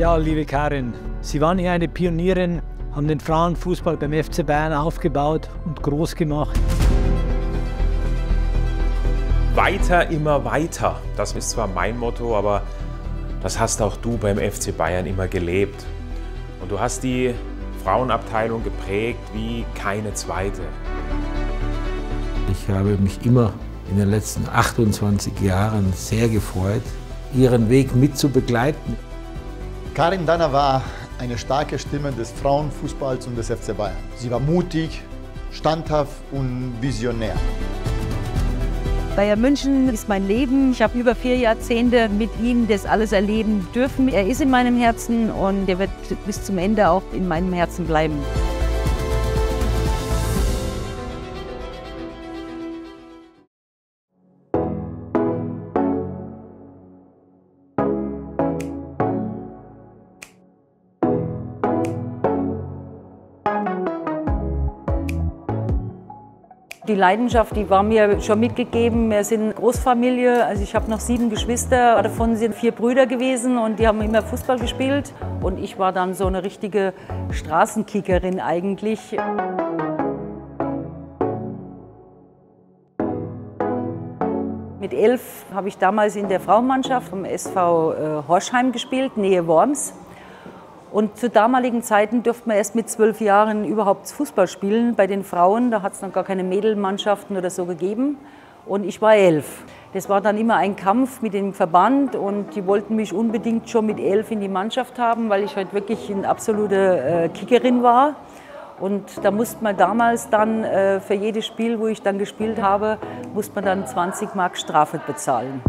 Ja, liebe Karin, Sie waren hier eine Pionierin, haben den Frauenfußball beim FC Bayern aufgebaut und groß gemacht. Weiter, immer weiter. Das ist zwar mein Motto, aber das hast auch du beim FC Bayern immer gelebt. Und du hast die Frauenabteilung geprägt wie keine zweite. Ich habe mich immer in den letzten 28 Jahren sehr gefreut, ihren Weg mit zu begleiten. Karin Danner war eine starke Stimme des Frauenfußballs und des FC Bayern. Sie war mutig, standhaft und visionär. Bayern München ist mein Leben. Ich habe über 4 Jahrzehnte mit ihm das alles erleben dürfen. Er ist in meinem Herzen und er wird bis zum Ende auch in meinem Herzen bleiben. Die Leidenschaft, die war mir schon mitgegeben. Wir sind Großfamilie, also ich habe noch 7 Geschwister, davon sind 4 Brüder gewesen und die haben immer Fußball gespielt. Und ich war dann so eine richtige Straßenkickerin eigentlich. Mit 11 habe ich damals in der Frauenmannschaft vom SV Horschheim gespielt, Nähe Worms. Und zu damaligen Zeiten durfte man erst mit 12 Jahren überhaupt Fußball spielen bei den Frauen. Da hat es noch gar keine Mädelmannschaften oder so gegeben. Und ich war 11. Das war dann immer ein Kampf mit dem Verband und die wollten mich unbedingt schon mit 11 in die Mannschaft haben, weil ich halt wirklich eine absolute Kickerin war. Und da musste man damals dann für jedes Spiel, wo ich dann gespielt habe, musste man dann 20 Mark Strafe bezahlen.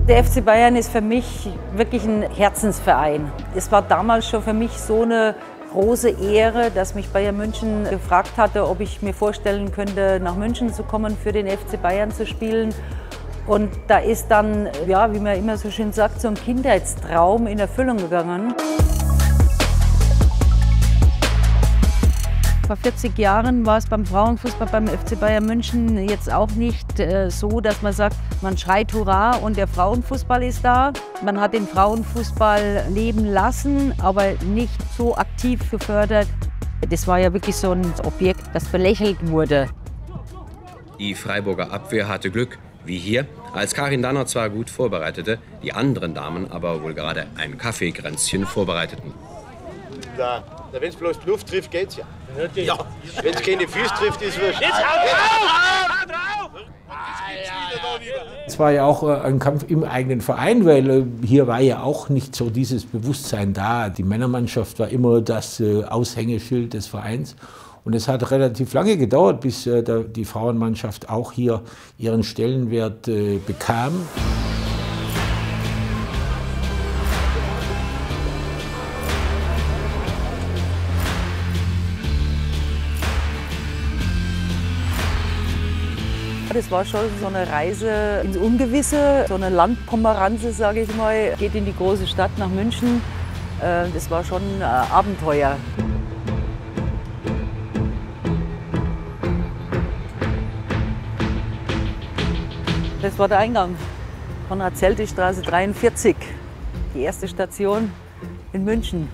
Der FC Bayern ist für mich wirklich ein Herzensverein. Es war damals schon für mich so eine große Ehre, dass mich Bayern München gefragt hatte, ob ich mir vorstellen könnte, nach München zu kommen, für den FC Bayern zu spielen. Und da ist dann, ja, wie man immer so schön sagt, so ein Kindheitstraum in Erfüllung gegangen. Vor 40 Jahren war es beim Frauenfußball beim FC Bayern München jetzt auch nicht so, dass man sagt, man schreit Hurra und der Frauenfußball ist da. Man hat den Frauenfußball leben lassen, aber nicht so aktiv gefördert. Das war ja wirklich so ein Objekt, das belächelt wurde. Die Freiburger Abwehr hatte Glück, wie hier, als Karin Danner zwar gut vorbereitete, die anderen Damen aber wohl gerade ein Kaffeekränzchen vorbereiteten. Wenn es bloß die Luft trifft, geht's ja. Ja. Wenn es keine Füße trifft, ist es wurscht. Jetzt hau drauf! Es war ja auch ein Kampf im eigenen Verein, weil hier war ja auch nicht so dieses Bewusstsein da. Die Männermannschaft war immer das Aushängeschild des Vereins. Und es hat relativ lange gedauert, bis die Frauenmannschaft auch hier ihren Stellenwert bekam. Das war schon so eine Reise ins Ungewisse, so eine Landpomeranze, sage ich mal. Geht in die große Stadt nach München. Das war schon ein Abenteuer. Das war der Eingang von Ratzeltistraße 43, die erste Station in München.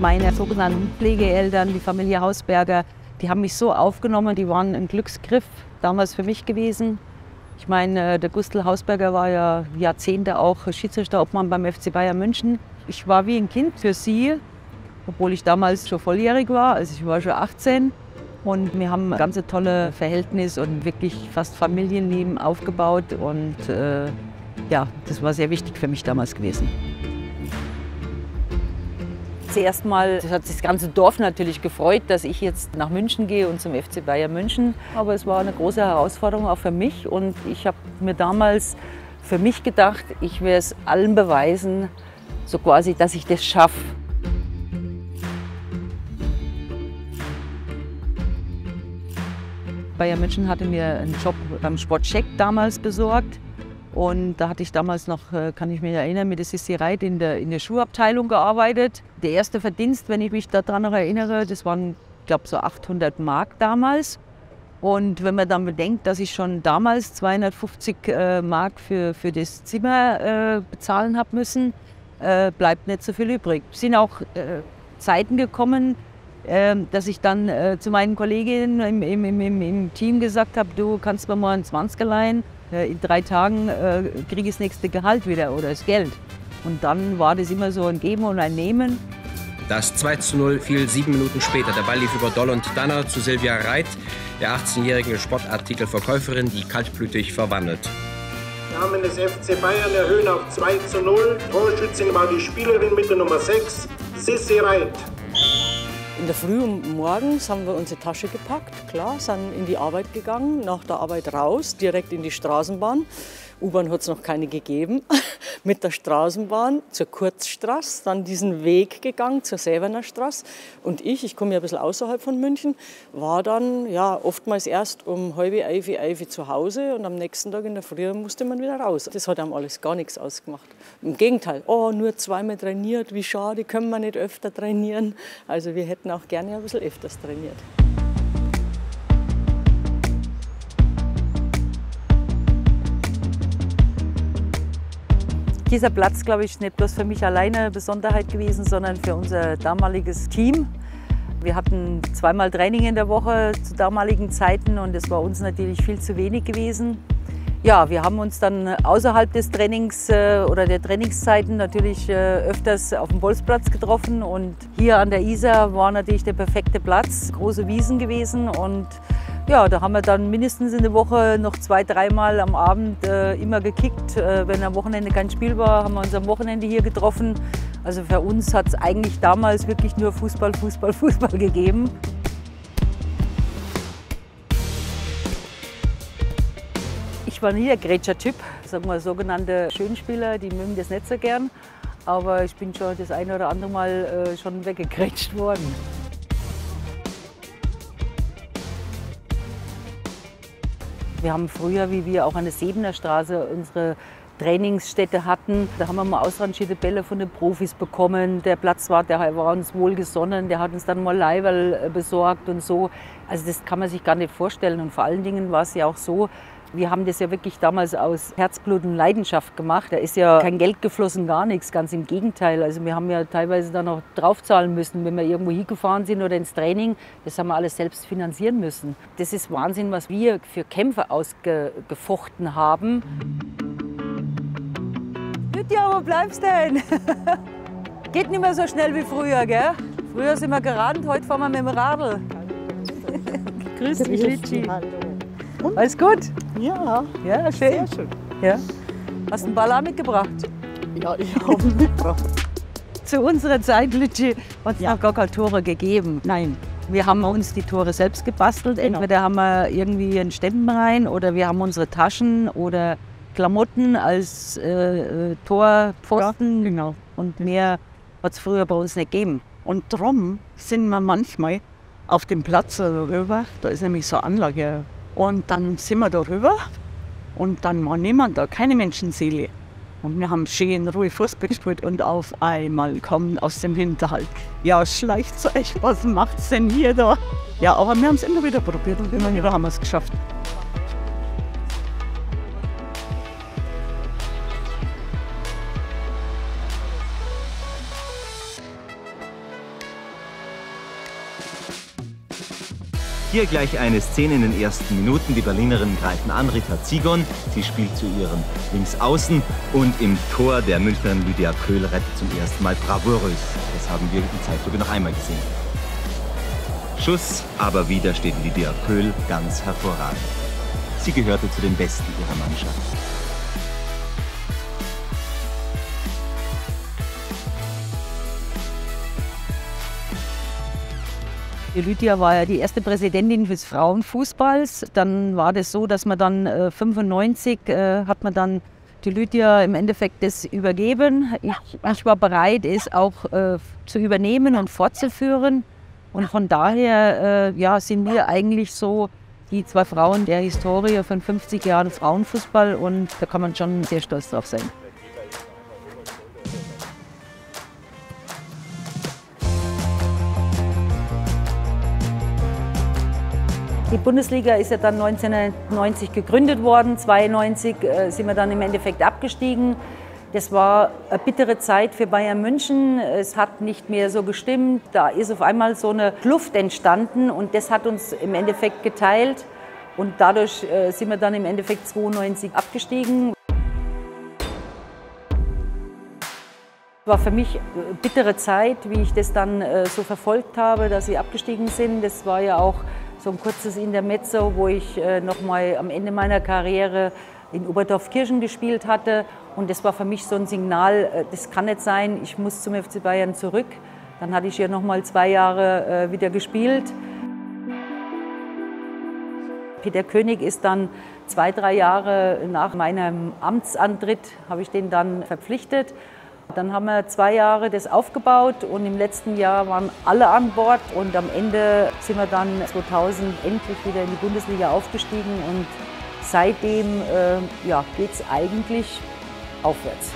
Meine sogenannten Pflegeeltern, die Familie Hausberger, die haben mich so aufgenommen, die waren ein Glücksgriff damals für mich gewesen. Ich meine, der Gustl Hausberger war ja Jahrzehnte auch Schiedsrichterobmann beim FC Bayern München. Ich war wie ein Kind für sie, obwohl ich damals schon volljährig war, also ich war schon 18. Und wir haben ein ganz tolles Verhältnis und wirklich fast Familienleben aufgebaut. Und ja, das war sehr wichtig für mich damals gewesen. Zuerst mal hat sich das ganze Dorf natürlich gefreut, dass ich jetzt nach München gehe und zum FC Bayern München. Aber es war eine große Herausforderung auch für mich. Und ich habe mir damals für mich gedacht, ich werde es allen beweisen, so quasi, dass ich das schaffe. Bayern München hatte mir einen Job beim Sportcheck damals besorgt. Und da hatte ich damals noch, kann ich mich erinnern, mit der Sissi Reit in der Schuhabteilung gearbeitet. Der erste Verdienst, wenn ich mich daran noch erinnere, das waren glaube so 800 Mark damals. Und wenn man dann bedenkt, dass ich schon damals 250 Mark für das Zimmer bezahlen habe müssen, bleibt nicht so viel übrig. Es sind auch Zeiten gekommen, dass ich dann zu meinen Kolleginnen im Team gesagt habe, du kannst mir mal einen 20er leihen, in 3 Tagen kriege ich das nächste Gehalt wieder oder das Geld. Und dann war das immer so ein Geben und ein Nehmen. Das 2:0 fiel 7 Minuten später. Der Ball lief über Doll und Danner zu Silvia Reit, der 18-jährigen Sportartikelverkäuferin, die kaltblütig verwandelt. Namen des FC Bayern erhöhen auf 2:0. Torschützin war die Spielerin mit der Nummer 6, Sissi Reit. In der Früh und morgens haben wir unsere Tasche gepackt, klar, sind in die Arbeit gegangen, nach der Arbeit raus, direkt in die Straßenbahn. U-Bahn hat es noch keine gegeben. Mit der Straßenbahn zur Kurzstraße, dann diesen Weg gegangen zur Sävener Straße. Und ich komme ja ein bisschen außerhalb von München, war dann ja, oftmals erst um 10:30 zu Hause und am nächsten Tag in der Früh musste man wieder raus. Das hat einem alles gar nichts ausgemacht. Im Gegenteil, oh, nur 2-mal trainiert, wie schade, können wir nicht öfter trainieren. Also wir hätten auch gerne ein bisschen öfters trainiert. Dieser Platz, glaube ich, ist nicht bloß für mich alleine eine Besonderheit gewesen, sondern für unser damaliges Team. Wir hatten 2-mal Training in der Woche zu damaligen Zeiten und das war uns natürlich viel zu wenig gewesen. Ja, wir haben uns dann außerhalb des Trainings oder der Trainingszeiten natürlich öfters auf dem Bolzplatz getroffen und hier an der Isar war natürlich der perfekte Platz, große Wiesen gewesen und ja, da haben wir dann mindestens in der Woche noch 2-3 Mal am Abend immer gekickt. Wenn am Wochenende kein Spiel war, haben wir uns am Wochenende hier getroffen. Also für uns hat es eigentlich damals wirklich nur Fußball, Fußball, Fußball gegeben. Ich war nie der Grätscher-Typ, sagen wir sogenannte Schönspieler, die mögen das nicht so gern. Aber ich bin schon das eine oder andere Mal schon weggegrätscht worden. Wir haben früher, wie wir auch an der Sebener Straße unsere Trainingsstätte hatten, da haben wir mal ausrangierte Bälle von den Profis bekommen. Der Platzwart, der war uns wohlgesonnen, der hat uns dann mal Leiberl besorgt und so. Also das kann man sich gar nicht vorstellen. Und vor allen Dingen war es ja auch so, wir haben das ja wirklich damals aus Herzblut und Leidenschaft gemacht. Da ist ja kein Geld geflossen, gar nichts, ganz im Gegenteil. Also wir haben ja teilweise dann noch draufzahlen müssen, wenn wir irgendwo hingefahren sind oder ins Training. Das haben wir alles selbst finanzieren müssen. Das ist Wahnsinn, was wir für Kämpfe ausgefochten haben. Lydia, wo bleibst du denn? Geht nicht mehr so schnell wie früher, gell? Früher sind wir gerannt, heute fahren wir mit dem Radl. Grüß dich, Litschi. Alles gut? Ja, ja, schön. Sehr schön. Ja. Hast du einen Ball auch mitgebracht? Ja, ich habe ihn mitgebracht. Zu unserer Zeit, Litschi, hat es noch gar keine Tore gegeben. Nein. Wir haben uns die Tore selbst gebastelt. Genau. Entweder haben wir irgendwie einen Stemmen rein oder wir haben unsere Taschen oder Klamotten als Torpfosten. Ja, genau. Und mehr hat es früher bei uns nicht gegeben. Und darum sind wir manchmal auf dem Platz darüber, da ist nämlich so eine Anlage. Und dann sind wir darüber und dann war niemand da, keine Menschenseele. Und wir haben schön in Ruhe Fußball gespielt und auf einmal kommt aus dem Hinterhalt: Ja, schleicht euch, was macht's denn hier da? Ja, aber wir haben es immer wieder probiert und immer wieder haben wir es geschafft. Hier gleich eine Szene in den ersten Minuten. Die Berlinerinnen greifen an, Rita Ziegon. Sie spielt zu ihren Linksaußen. Und im Tor der Münchnerin Lydia Köhl rettet zum ersten Mal bravourös. Das haben wir in Zeitlupe noch einmal gesehen. Schuss, aber wieder steht Lydia Köhl ganz hervorragend. Sie gehörte zu den Besten ihrer Mannschaft. Die Lydia war ja die erste Präsidentin des Frauenfußballs. Dann war das so, dass man dann 1995 hat man dann die Lydia im Endeffekt das übergeben. Ich war bereit, es auch zu übernehmen und fortzuführen. Und von daher ja, sind wir eigentlich so die 2 Frauen der Historie von 50 Jahren Frauenfußball und da kann man schon sehr stolz drauf sein. Die Bundesliga ist ja dann 1990 gegründet worden, 1992 sind wir dann im Endeffekt abgestiegen. Das war eine bittere Zeit für Bayern München. Es hat nicht mehr so gestimmt. Da ist auf einmal so eine Kluft entstanden und das hat uns im Endeffekt geteilt. Und dadurch sind wir dann im Endeffekt 1992 abgestiegen. Es war für mich eine bittere Zeit, wie ich das dann so verfolgt habe, dass sie abgestiegen sind. Das war ja auch so ein kurzes Intermezzo, wo ich noch mal am Ende meiner Karriere in Oberdorf-Kirchen gespielt hatte. Und das war für mich so ein Signal, das kann nicht sein, ich muss zum FC Bayern zurück. Dann hatte ich hier noch mal 2 Jahre wieder gespielt. Peter König ist dann 2, 3 Jahre nach meinem Amtsantritt, habe ich den dann verpflichtet. Dann haben wir 2 Jahre das aufgebaut und im letzten Jahr waren alle an Bord. Und am Ende sind wir dann 2000 endlich wieder in die Bundesliga aufgestiegen. Und seitdem ja, geht es eigentlich aufwärts.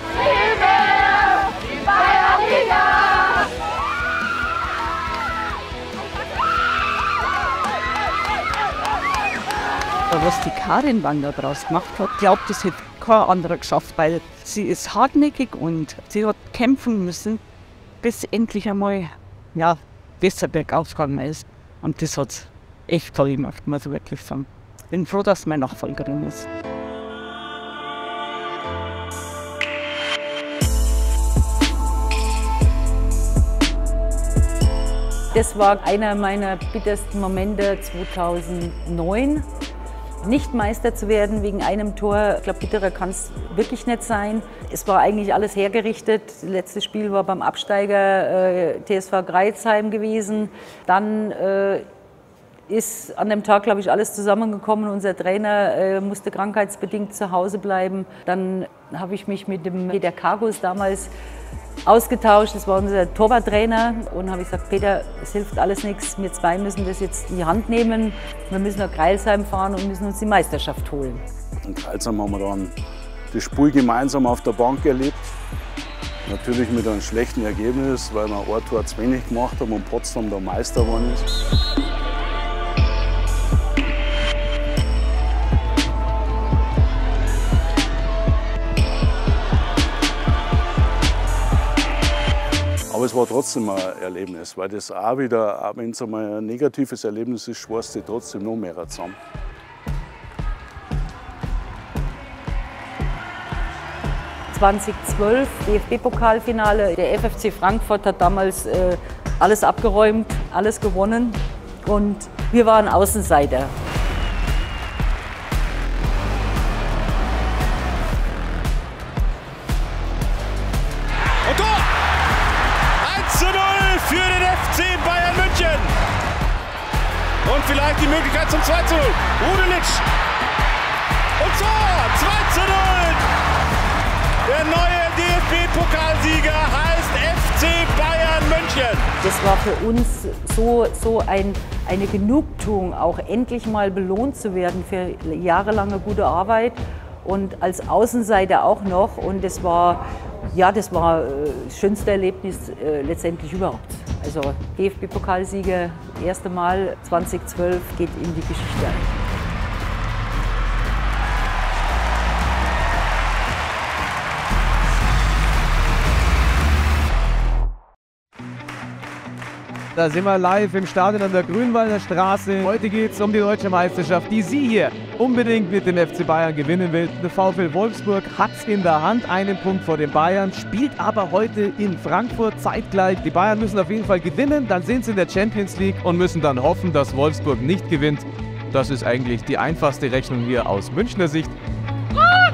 Die Bayernliga! Was die Karin Wander daraus gemacht hat, glaubt, das hätte kein anderer geschafft, weil sie ist hartnäckig und sie hat kämpfen müssen, bis endlich einmal ja, besser bergauf gegangen ist. Und das hat es echt toll gemacht, muss ich wirklich sagen. Ich bin froh, dass meine Nachfolgerin ist. Das war einer meiner bittersten Momente 2009. Nicht Meister zu werden wegen einem Tor, ich glaube, bitterer kann es wirklich nicht sein. Es war eigentlich alles hergerichtet. Das letzte Spiel war beim Absteiger TSV Greizheim gewesen. Dann ist an dem Tag, glaube ich, alles zusammengekommen. Unser Trainer musste krankheitsbedingt zu Hause bleiben. Dann habe ich mich mit dem Peter Kargus damals ausgetauscht. Das war unser Torwarttrainer. Und habe ich gesagt, Peter, es hilft alles nichts. Wir zwei müssen das jetzt in die Hand nehmen. Wir müssen nach Greilsheim fahren und müssen uns die Meisterschaft holen. In Greilsheim haben wir dann das Spiel gemeinsam auf der Bank erlebt. Natürlich mit einem schlechten Ergebnis, weil wir ein Tor zu wenig gemacht haben und Potsdam der Meister geworden ist. Aber es war trotzdem ein Erlebnis, weil das auch wieder, auch wenn es einmal ein negatives Erlebnis ist, schwarst du trotzdem noch mehr zusammen. ...2012, DFB-Pokalfinale. Der FFC Frankfurt hat damals alles abgeräumt, alles gewonnen und wir waren Außenseiter. Und Tor! 1:0 für den FC Bayern München. Und vielleicht die Möglichkeit zum 2:0. Rudelic. Und Tor! 2:0. Der neue DFB-Pokalsieger heißt FC Bayern München. Das war für uns so eine Genugtuung, auch endlich mal belohnt zu werden für jahrelange gute Arbeit und als Außenseiter auch noch. Und das war das schönste Erlebnis letztendlich überhaupt. Also DFB-Pokalsieger, das erste Mal 2012 geht in die Geschichte ein. Da sind wir live im Stadion an der Grünwalder Straße. Heute geht es um die deutsche Meisterschaft, die Sie hier unbedingt mit dem FC Bayern gewinnen will. Der VfL Wolfsburg hat es in der Hand, einen Punkt vor den Bayern, spielt aber heute in Frankfurt zeitgleich. Die Bayern müssen auf jeden Fall gewinnen, dann sind sie in der Champions League und müssen dann hoffen, dass Wolfsburg nicht gewinnt. Das ist eigentlich die einfachste Rechnung hier aus Münchner Sicht. Schwache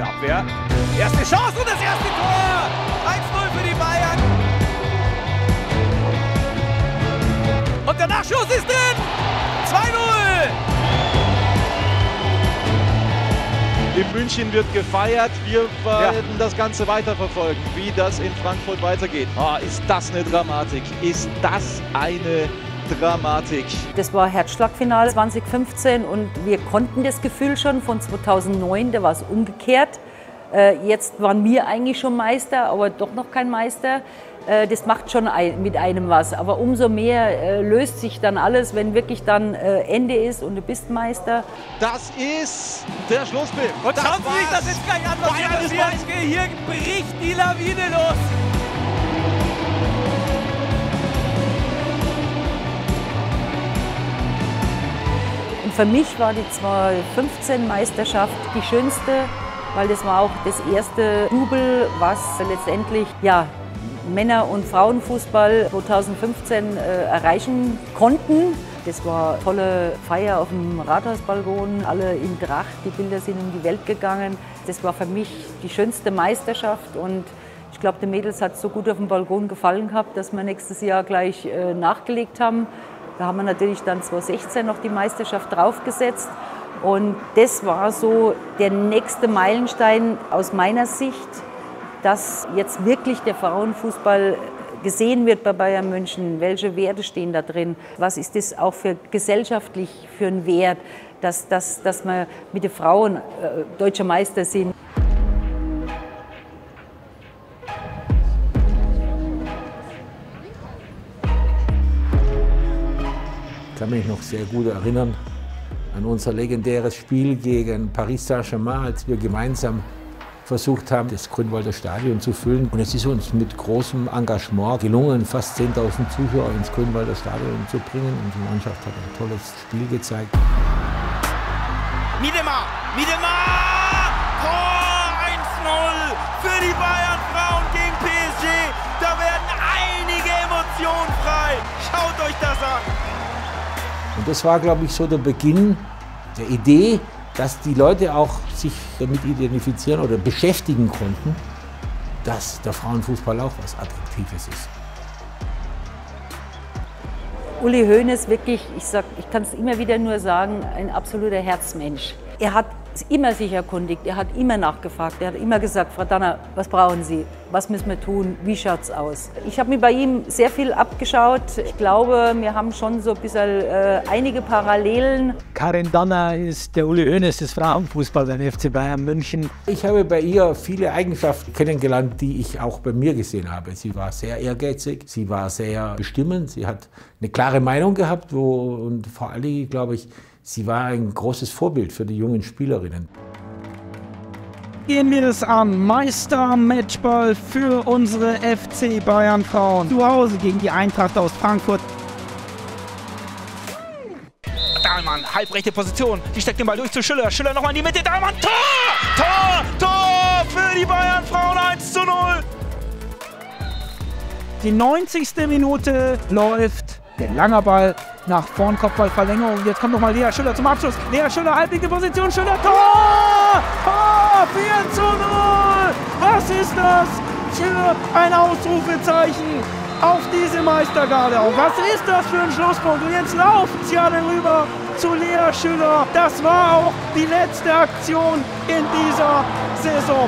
Abwehr. Erste Chance und das erste Tor! 1:0 für die Bayern. Und der Nachschuss ist drin! 2:0! In München wird gefeiert. Wir werden das Ganze weiterverfolgen, wie das in Frankfurt weitergeht. Oh, ist das eine Dramatik? Ist das eine Dramatik? Das war Herzschlagfinale 2015 und wir konnten das Gefühl schon von 2009, da war es umgekehrt. Jetzt waren wir eigentlich schon Meister, aber doch noch kein Meister. das macht schon mit einem was. Aber umso mehr löst sich dann alles, wenn wirklich dann Ende ist und du bist Meister. Das ist der Schlusspfiff. Und schauen Sie sich das jetzt gleich an, was hier passiert. Hier bricht die Lawine los. Und für mich war die 2015-Meisterschaft die schönste, weil das war auch das erste Double, was letztendlich Männer- und Frauenfußball 2015 erreichen konnten. Das war eine tolle Feier auf dem Rathausbalkon, alle in Tracht, die Bilder sind um die Welt gegangen. Das war für mich die schönste Meisterschaft und ich glaube, den Mädels hat es so gut auf dem Balkon gefallen gehabt, dass wir nächstes Jahr gleich nachgelegt haben. Da haben wir natürlich dann 2016 noch die Meisterschaft draufgesetzt und das war so der nächste Meilenstein aus meiner Sicht, dass jetzt wirklich der Frauenfußball gesehen wird bei Bayern München. Welche Werte stehen da drin? Was ist das auch für gesellschaftlich für ein Wert, dass wir mit den Frauen deutscher Meister sind? Ich kann mich noch sehr gut erinnern an unser legendäres Spiel gegen Paris Saint-Germain, als wir gemeinsam versucht haben, das Grünwalder Stadion zu füllen. Und es ist uns mit großem Engagement gelungen, fast 10.000 Zuschauer ins Grünwalder Stadion zu bringen. Und die Mannschaft hat ein tolles Spiel gezeigt. Miedema! Tor 1:0 für die Bayern-Frauen gegen PSG. Da werden einige Emotionen frei. Schaut euch das an. Und das war, glaube ich, so der Beginn der Idee, dass die Leute auch sich damit identifizieren oder beschäftigen konnten, dass der Frauenfußball auch was Attraktives ist. Uli Hoeneß wirklich, ich kann es immer wieder nur sagen, ein absoluter Herzmensch. Er hat immer sich erkundigt, er hat immer nachgefragt, er hat immer gesagt, Frau Danner, was brauchen Sie, was müssen wir tun, wie schaut's aus? Ich habe mir bei ihm sehr viel abgeschaut. Ich glaube, wir haben schon so ein bisschen einige Parallelen. Karin Danner ist der Uli Hoeneß des Frauenfußballs beim FC Bayern München. Ich habe bei ihr viele Eigenschaften kennengelernt, die ich auch bei mir gesehen habe. Sie war sehr ehrgeizig, sie war sehr bestimmend, sie hat eine klare Meinung gehabt und vor allem, glaube ich, sie war ein großes Vorbild für die jungen Spielerinnen. Gehen wir es an. Meister-Matchball für unsere FC Bayern Frauen. Zu Hause gegen die Eintracht aus Frankfurt. Dahlmann, halbrechte Position. Die steckt den Ball durch zu Schüller. Schüller nochmal in die Mitte. Dahlmann, Tor für die Bayern Frauen 1:0. Die 90. Minute läuft. Der langer Ball nach vorn, Kopfballverlängerung. Jetzt kommt nochmal Lea Schüller zum Abschluss. Lea Schüller, halblinke Position, Schüller, Tor! 4:0! Was ist das für ein Ausrufezeichen auf diese Meistergarde? Und was ist das für ein Schlusspunkt? Und jetzt lauft sie alle rüber zu Lea Schüller. Das war auch die letzte Aktion in dieser Saison.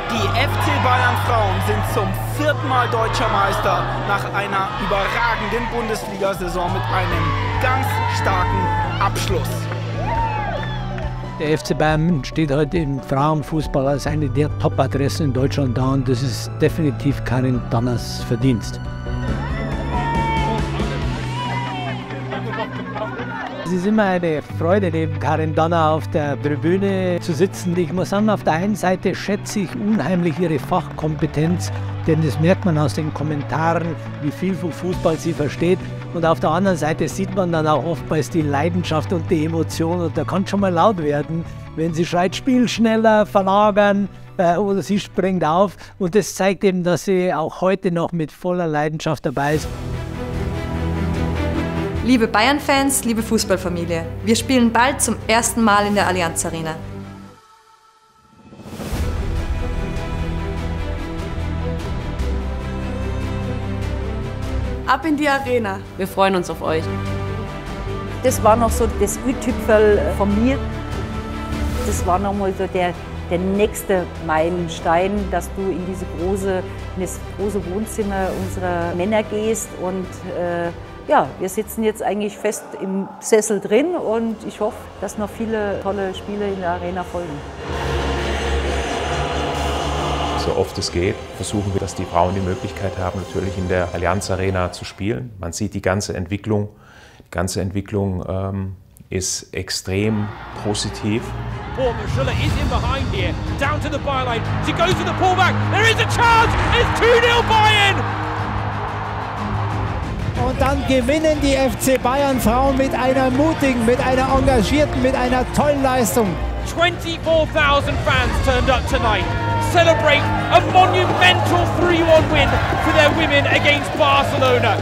Die FC Bayern Frauen sind zum 4. Mal deutscher Meister nach einer überragenden Bundesliga-Saison mit einem ganz starken Abschluss. Der FC Bayern München steht heute im Frauenfußball als eine der Top-Adressen in Deutschland da und das ist definitiv Karin Danners Verdienst. Es ist immer eine Freude, neben Karin Danner auf der Tribüne zu sitzen. Ich muss sagen, auf der einen Seite schätze ich unheimlich ihre Fachkompetenz, denn das merkt man aus den Kommentaren, wie viel vom Fußball sie versteht. Und auf der anderen Seite sieht man dann auch oftmals die Leidenschaft und die Emotion und da kann schon mal laut werden, wenn sie schreit, Spiel schneller, verlagern oder sie springt auf. Und das zeigt eben, dass sie auch heute noch mit voller Leidenschaft dabei ist. Liebe Bayern-Fans, liebe Fußballfamilie, wir spielen bald zum ersten Mal in der Allianz Arena. Ab in die Arena. Wir freuen uns auf euch. Das war noch so das Ü-Tüpferl von mir. Das war noch mal so der nächste Meilenstein, dass du in das große Wohnzimmer unserer Männer gehst und ja, wir sitzen jetzt eigentlich fest im Sessel drin und ich hoffe, dass noch viele tolle Spiele in der Arena folgen. so oft es geht, versuchen wir, dass die Frauen die Möglichkeit haben, natürlich in der Allianz Arena zu spielen. Man sieht die ganze Entwicklung. Die ganze Entwicklung ist extrem positiv. Schüller is in behind here, down to the byline. She goes to the pullback. There is a chance. It's 2-0 Bayern. Und dann gewinnen die FC Bayern Frauen mit einer mutigen, mit einer engagierten, mit einer tollen Leistung. 24,000 fans turned up tonight. Celebrate a monumental 3-1 win for their women against Barcelona.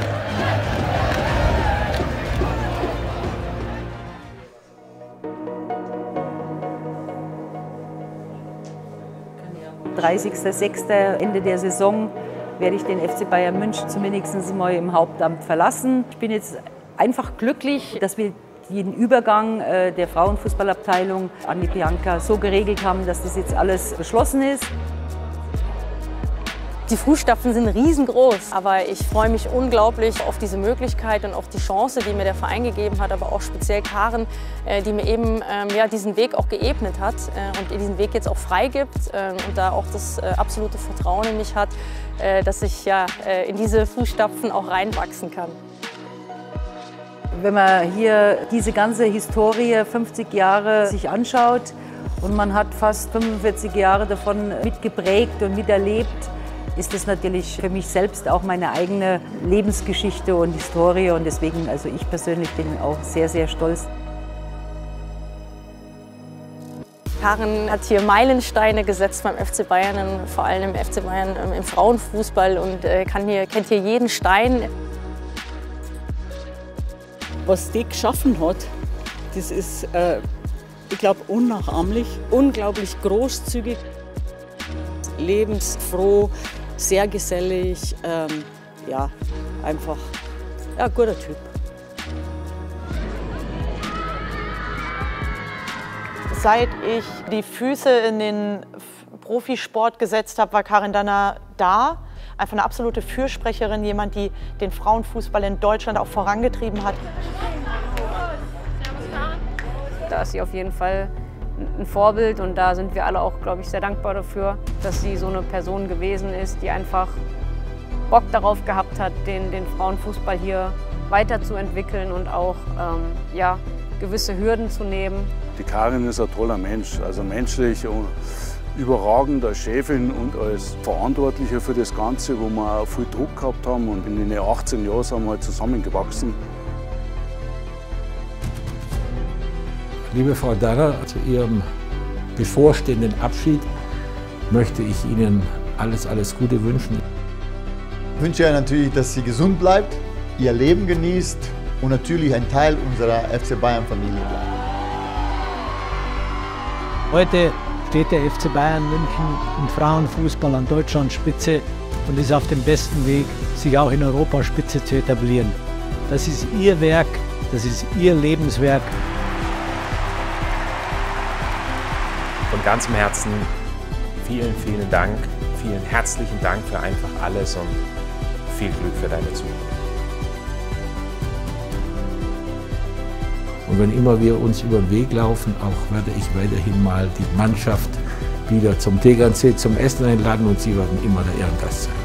Am 30.06. Ende der Saison werde ich den FC Bayern München zumindest mal im Hauptamt verlassen. Ich bin jetzt einfach glücklich, dass wir den Übergang der Frauenfußballabteilung an die Bianca so geregelt haben, dass das jetzt alles beschlossen ist. Die Fußstapfen sind riesengroß, aber ich freue mich unglaublich auf diese Möglichkeit und auf die Chance, die mir der Verein gegeben hat, aber auch speziell Karen, die mir eben diesen Weg auch geebnet hat und diesen Weg jetzt auch freigibt und da auch das absolute Vertrauen in mich hat, dass ich in diese Fußstapfen auch reinwachsen kann. Wenn man hier diese ganze Historie, 50 Jahre, sich anschaut und man hat fast 45 Jahre davon mitgeprägt und miterlebt, ist das natürlich für mich selbst auch meine eigene Lebensgeschichte und Historie und deswegen, also ich persönlich bin auch sehr, sehr stolz. Karen hat hier Meilensteine gesetzt beim FC Bayern, vor allem im FC Bayern im Frauenfußball und kennt hier jeden Stein. Was die geschaffen hat, das ist, ich glaube, unnachahmlich, unglaublich großzügig, lebensfroh, sehr gesellig, ja, einfach ein guter Typ. Seit ich die Füße in den Profisport gesetzt habe, war Karin Danner da. Einfach eine absolute Fürsprecherin, jemand, die den Frauenfußball in Deutschland auch vorangetrieben hat. Da ist sie auf jeden Fall ein Vorbild und da sind wir alle auch, glaube ich, sehr dankbar dafür, dass sie so eine Person gewesen ist, die einfach Bock darauf gehabt hat, den Frauenfußball hier weiterzuentwickeln und auch ja, gewisse Hürden zu nehmen. Die Karin ist ein toller Mensch, also menschlich und überragend als Chefin und als Verantwortliche für das Ganze, wo wir auch viel Druck gehabt haben und in den 18 Jahren sind wir halt zusammengewachsen. Liebe Frau Danner, zu Ihrem bevorstehenden Abschied möchte ich Ihnen alles Gute wünschen. Ich wünsche ihr natürlich, dass sie gesund bleibt, ihr Leben genießt und natürlich ein Teil unserer FC Bayern-Familie bleibt. Heute steht der FC Bayern München im Frauenfußball an Deutschlandspitze und ist auf dem besten Weg, sich auch in Europaspitze zu etablieren. Das ist Ihr Werk, das ist Ihr Lebenswerk. Von ganzem Herzen vielen, vielen Dank, vielen herzlichen Dank für einfach alles und viel Glück für deine Zukunft. Und wenn immer wir uns über den Weg laufen, auch werde ich weiterhin mal die Mannschaft wieder zum Tegernsee zum Essen einladen und Sie werden immer der Ehrengast sein.